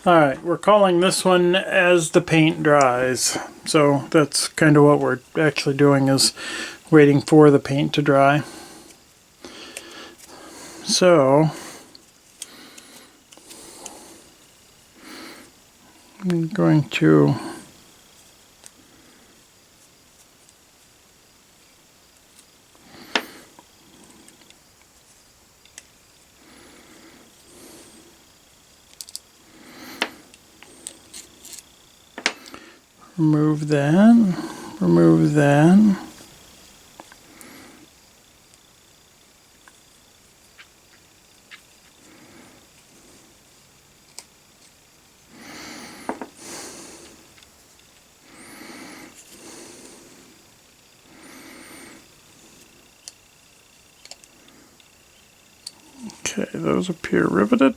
Alright, we're calling this one as the paint dries. So that's kind of what we're actually doing, is waiting for the paint to dry. So I'm going to remove that, remove that. Okay, those appear riveted.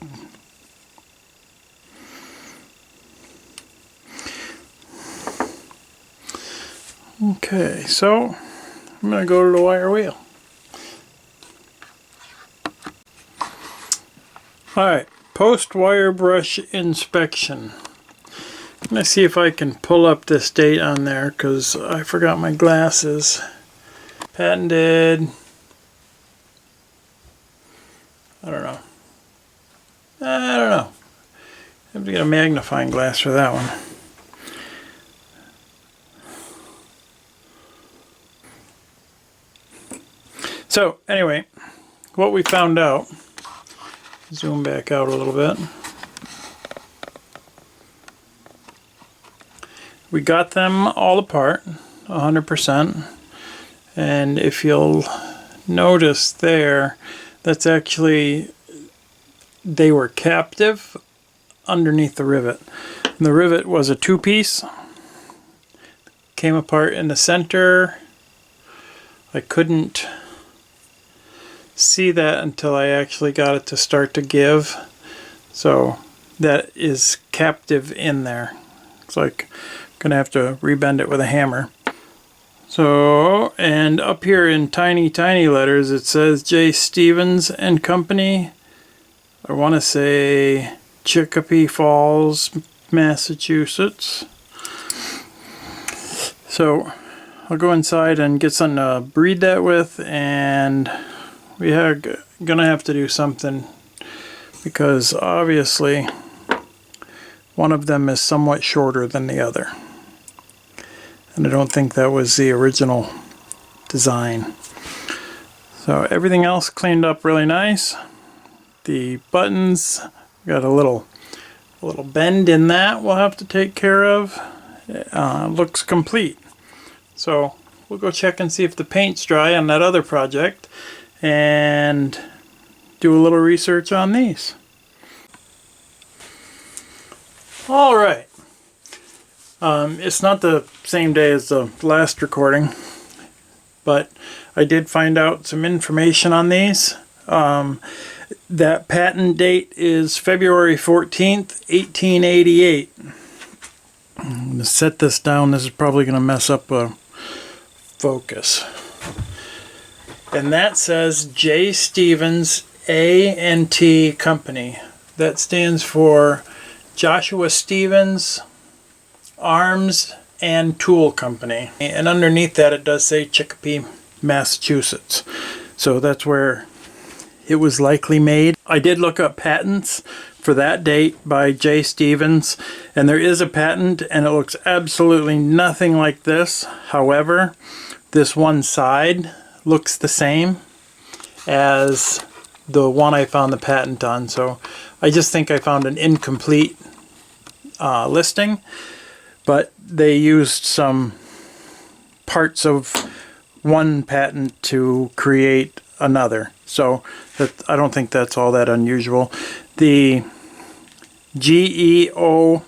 Okay, so I'm going to go to the wire wheel. Alright, post wire brush inspection. I'm going to see if I can pull up this date on there because I forgot my glasses. Patented. I don't know. I have to get a magnifying glass for that one. So anyway, what we found out, zoom back out a little bit. We got them all apart, 100%. And if you'll notice there, that's actually, they were captive underneath the rivet. And the rivet was a two-piece, came apart in the center. I couldn't see that until I actually got it to start to give. So that is captive in there. It's like I'm gonna have to rebend it with a hammer. So, and up here in tiny letters it says J. Stevens and Company. I want to say Chicopee Falls, Massachusetts. So I'll go inside and get something to breed that with, and we are gonna have to do something because obviously one of them is somewhat shorter than the other. And I don't think that was the original design. So everything else cleaned up really nice. The buttons got a little bend in that we'll have to take care of. Looks complete. So we'll go check and see if the paint's dry on that other project and do a little research on these. Alright. It's not the same day as the last recording, but I did find out some information on these. That patent date is February 14th, 1888. I'm going to set this down. This is probably going to mess up a focus. And that says J. Stevens A&T Company. That stands for Joshua Stevens Arms and Tool Company. And underneath that it does say Chicopee, Massachusetts. So that's where it was likely made. I did look up patents for that date by J. Stevens, and there is a patent and it looks absolutely nothing like this. However, this one side looks the same as the one I found the patent on. So I just think I found an incomplete listing. But they used some parts of one patent to create another. So I don't think that's all that unusual. The GEO.A.Briggs,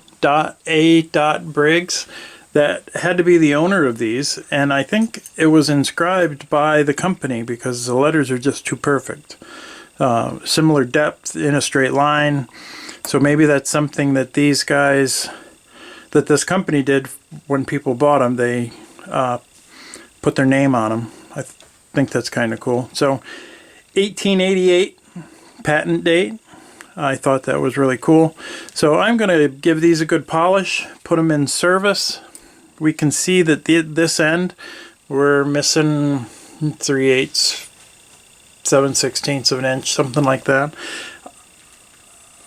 that had to be the owner of these. And I think it was inscribed by the company because the letters are just too perfect. Similar depth in a straight line. So maybe that's something that these guys, that this company did when people bought them. They put their name on them. I think that's kind of cool. So 1888 patent date. I thought that was really cool. So I'm going to give these a good polish, put them in service. We can see that this end we're missing 3/8, 7/16 of an inch, something like that.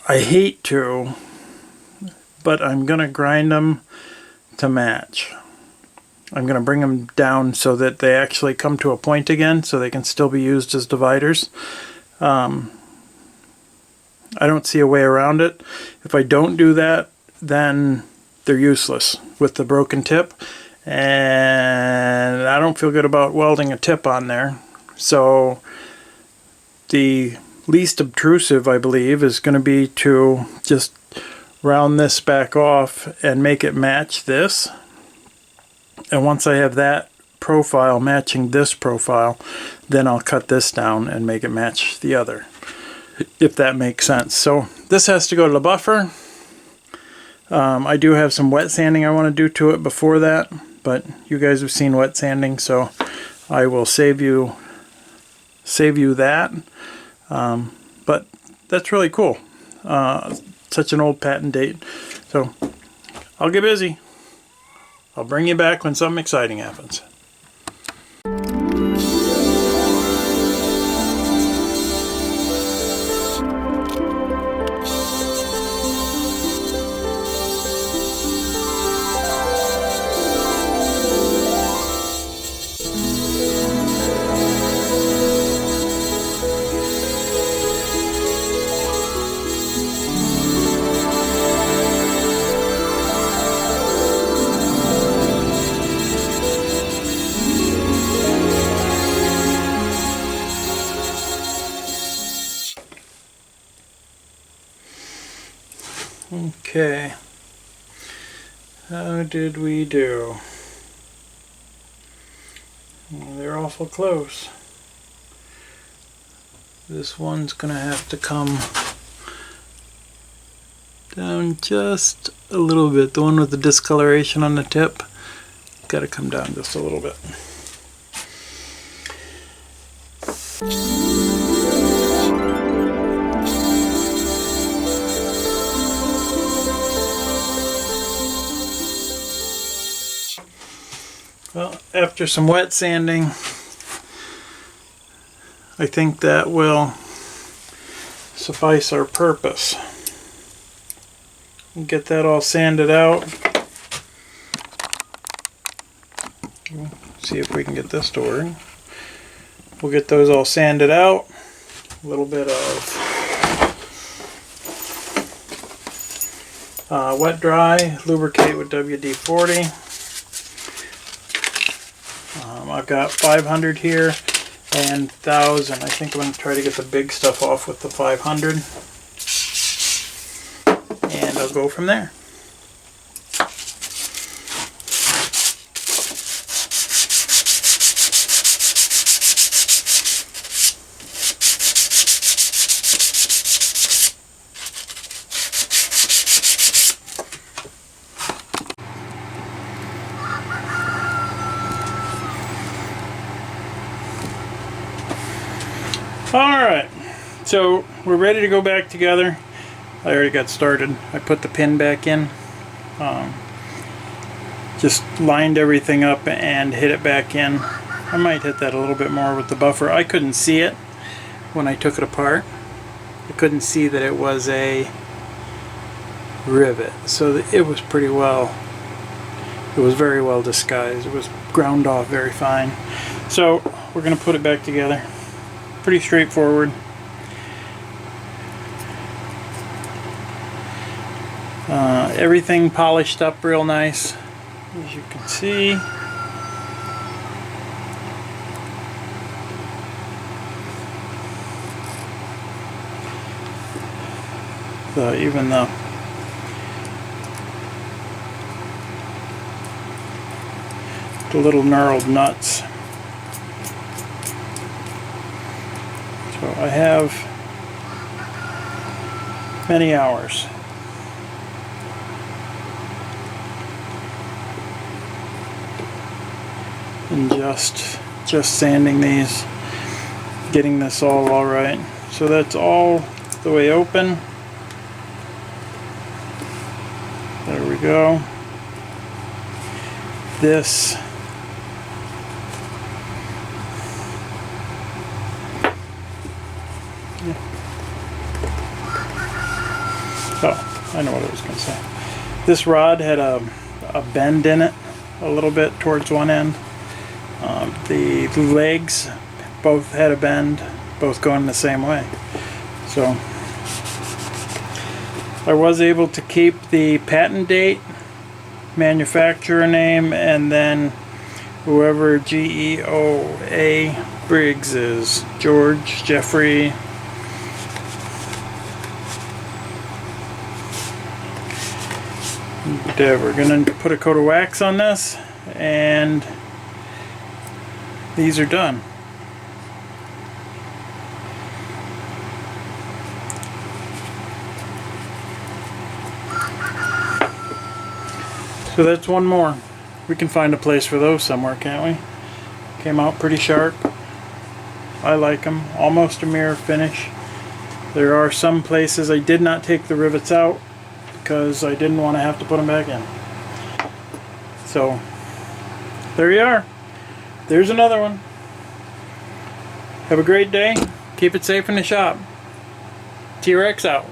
I hate to, but I'm going to grind them to match. I'm going to bring them down so that they actually come to a point again so they can still be used as dividers. I don't see a way around it. If I don't do that, then they're useless with the broken tip, and I don't feel good about welding a tip on there. So the least obtrusive, I believe, is going to be to just round this back off and make it match this. And once I have that profile matching this profile, then I'll cut this down and make it match the other, if that makes sense. So this has to go to the buffer. I do have some wet sanding I want to do to it before that, but you guys have seen wet sanding, so I will save you that. But that's really cool. Such an old patent date. So I'll get busy. I'll bring you back when something exciting happens. Okay, how did we do? Well, they're awful close. This one's gonna have to come down just a little bit. The one with the discoloration on the tip, gotta come down just a little bit. Well, after some wet sanding, I think that will suffice our purpose. We'll get that all sanded out. See if we can get this to work. We'll get those all sanded out. A little bit of wet dry, lubricate with WD-40. I've got 500 here and 1000. I think I'm going to try to get the big stuff off with the 500. And I'll go from there. Alright, so we're ready to go back together. I already got started. I put the pin back in. Just lined everything up and hit it back in. I might hit that a little bit more with the buffer. I couldn't see it when I took it apart. I couldn't see that it was a rivet. So it was pretty well, it was very well disguised. It was ground off very fine. So we're going to put it back together. Pretty straightforward. Everything polished up real nice, as you can see. So even the little knurled nuts. So I have many hours. And just sanding these, getting this all right. So that's all the way open. There we go. This oh, I know what I was going to say. This rod had a bend in it a little bit towards one end. The legs both had a bend, both going the same way. So I was able to keep the patent date, manufacturer name, and then whoever GEOA Briggs is, George, Jeffrey. We're going to put a coat of wax on this, and these are done. So that's one more. We can find a place for those somewhere, can't we? Came out pretty sharp. I like them. Almost a mirror finish. There are some places I did not take the rivets out because I didn't want to have to put them back in. So there you are. There's another one. Have a great day. Keep it safe in the shop. T-Rex out.